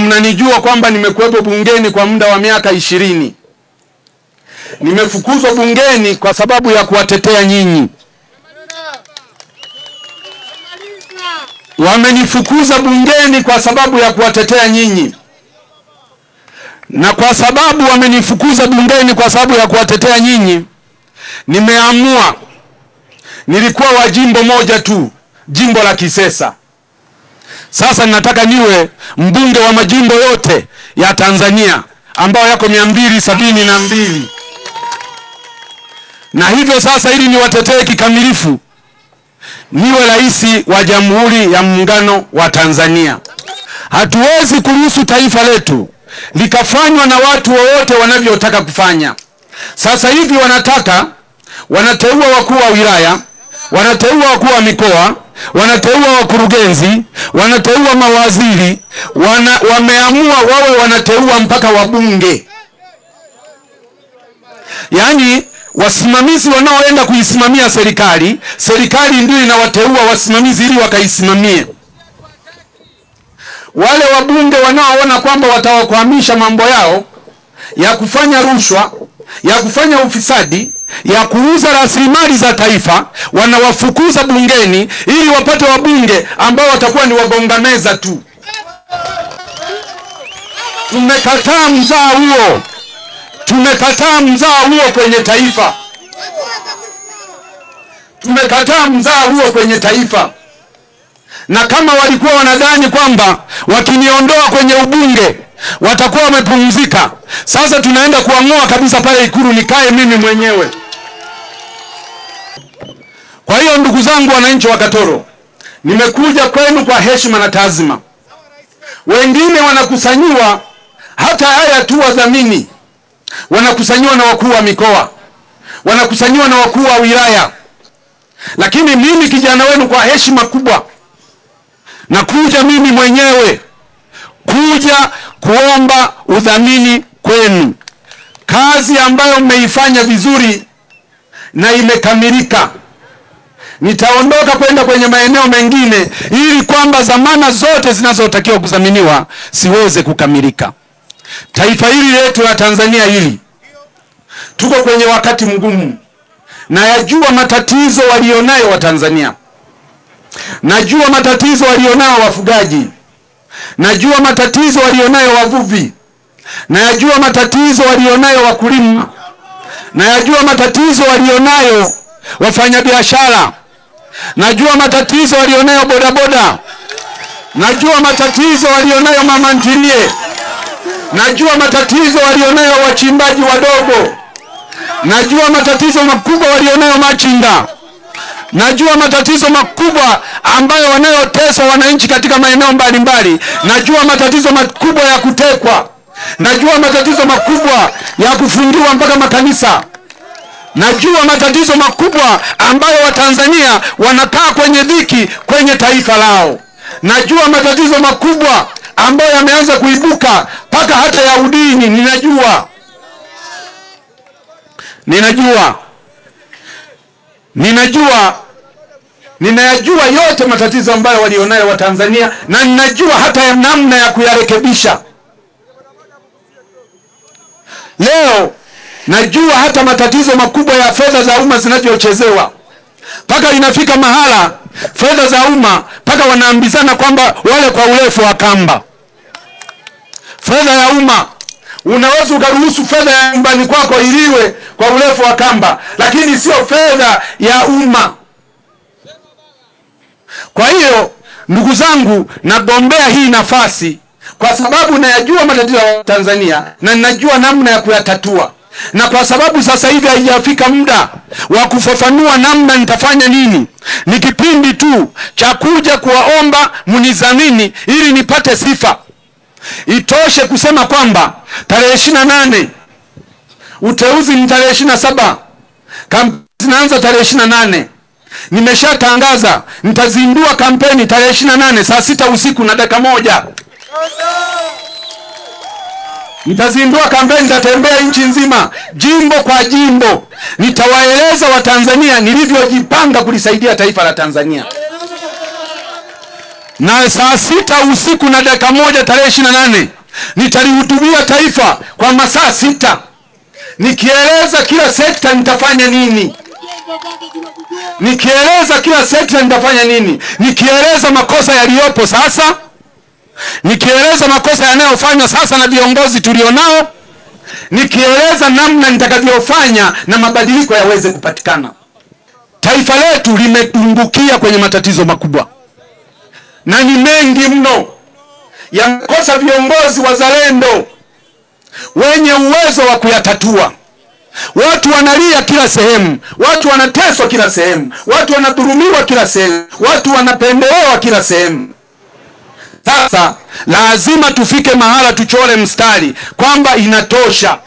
mnanijua kwamba nimekuwepo bungeni kwa muda wa miaka 20. Nimefukuzwa bungeni kwa sababu ya kuwatetea nyinyi. Wamenifukuza bungeni kwa sababu ya kuwatetea nyinyi. Na kwa sababu wamenifukuza bungeni kwa sababu ya kuwatetea nyinyi, nimeamua, nilikuwa wa jimbo moja tu, jimbo la Kisesa. Sasa ninataka niwe mbunge wa majimbo yote ya Tanzania ambayo yako 272. Na hivyo sasa, ili niwatetee kikamilifu, niwe rais wa Jamhuri ya Muungano wa Tanzania. Hatuwezi kuruhusu taifa letu likafanywa na watu wowote wanavyotaka kufanya. Sasa hivi wanateua wakuu wa wilaya, wanateua wakuu wa mikoa, wanateua wakurugenzi, wanateua mawaziri, wameamua wawe wanateua mpaka wabunge. Yaani wasimamizi wanaoenda kuisimamia serikali ndio inawateua wasimamizi ili wakaisimamie. Wale wabunge wanaoona kwamba watawakwamisha mambo yao ya kufanya rushwa, ya kufanya ufisadi, ya kuuza rasilimali za taifa, wanawafukuza bungeni ili wapate wabunge ambao watakuwa ni wagonga meza tu. Tumekataa mzaa huo. Tumekataa mzaa huo kwenye taifa. Tumekataa mzaa huo kwenye taifa. Na kama walikuwa wanadhani kwamba wakiniondoa kwenye ubunge watakuwa wamepumzika, sasa tunaenda kuang'oa kabisa pale Ikulu nikae mimi mwenyewe. Kwa hiyo ndugu zangu wananchi wa Katoro, nimekuja kwenu kwa heshima na taazima. Wengine wanakusanyiwa, hata haya tu wadhamini, wanakusanyiwa na wakuu wa mikoa, wanakusanyiwa na wakuu wa wilaya. Lakini mimi kijana wenu kwa heshima kubwa, na kuja mimi mwenyewe kuja kuomba udhamini kwenu. Kazi ambayo mmeifanya vizuri na imekamilika. Nitaondoka kwenda kwenye maeneo mengine ili kwamba zamana zote zinazotakiwa kudhaminiwa siweze kukamilika. Taifa hili letu la Tanzania hili, tuko kwenye wakati mgumu. Na yajua matatizo walionayo wa Tanzania. Najua matatizo walionayo wafugaji. Najua matatizo walionayo wavuvi. Najua matatizo walionayo wakulima. Najua matatizo walionayo wafanyabiashara. Najua matatizo walionayo bodaboda. Najua matatizo walionayo mama ntilie. Najua matatizo walionayo wachimbaji wadogo. Najua matatizo makubwa walionayo machinga. Najua matatizo makubwa ambayo wanayoteswa wananchi katika maeneo mbalimbali. Najua matatizo makubwa ya kutekwa. Najua matatizo makubwa ya kufungiwa mpaka makanisa. Najua matatizo makubwa ambayo Watanzania wanakaa kwenye dhiki kwenye taifa lao. Najua matatizo makubwa ambayo yameanza kuibuka mpaka hata ya udini. Ninayajua yote matatizo ambayo walionayo wa Tanzania, na ninajua hata ya namna ya kuyarekebisha. Leo najua hata matatizo makubwa ya fedha za umma zinavyochezewa. Paka inafika mahala fedha za umma paka wanaambizana kwamba wale kwa urefu wa kamba. Fedha ya umma, unaweza ukaruhusu fedha ya nyumbani kwako iliwe kwa urefu wa kamba, lakini sio fedha ya umma. Kwa hiyo ndugu zangu, nagombea hii nafasi kwa sababu nayajua matatizo ya Tanzania na ninajua namna ya kuyatatua. Na kwa sababu sasa hivi haijafika muda wa kufafanua namna nitafanya nini, ni kipindi tu cha kuja kuwaomba mnidhamini ili nipate sifa. Itoshe kusema kwamba tarehe 28 uteuzi ni tarehe 27, kampeni zinaanza tarehe 28. Nimeshatangaza nitazindua kampeni tarehe 28 saa 6 usiku na dakika 1. Nitazindua kampeni, nitatembea nchi nzima, jimbo kwa jimbo. Nitawaeleza Watanzania nilivyojipanga kulisaidia taifa la Tanzania. Na saa 6 usiku na dakika 1 tarehe 28 Nitalihutubia taifa kwa masaa 6 nikieleza kila sekta nitafanya nini, nikieleza kila sekta nitafanya nini, nikieleza makosa yaliyopo sasa, nikieleza makosa yanayofanywa sasa na viongozi tulionao, nikieleza namna nitakavyofanya na mabadiliko yaweze kupatikana. Taifa letu limedumbukia kwenye matatizo makubwa na ni mengi mno, yamekosa viongozi wazalendo wenye uwezo wa kuyatatua. Watu wanalia kila sehemu, watu wanateswa kila sehemu, watu wanadhulumiwa kila sehemu, watu wanapendelewa kila sehemu. Sasa lazima tufike mahala tuchore mstari kwamba inatosha.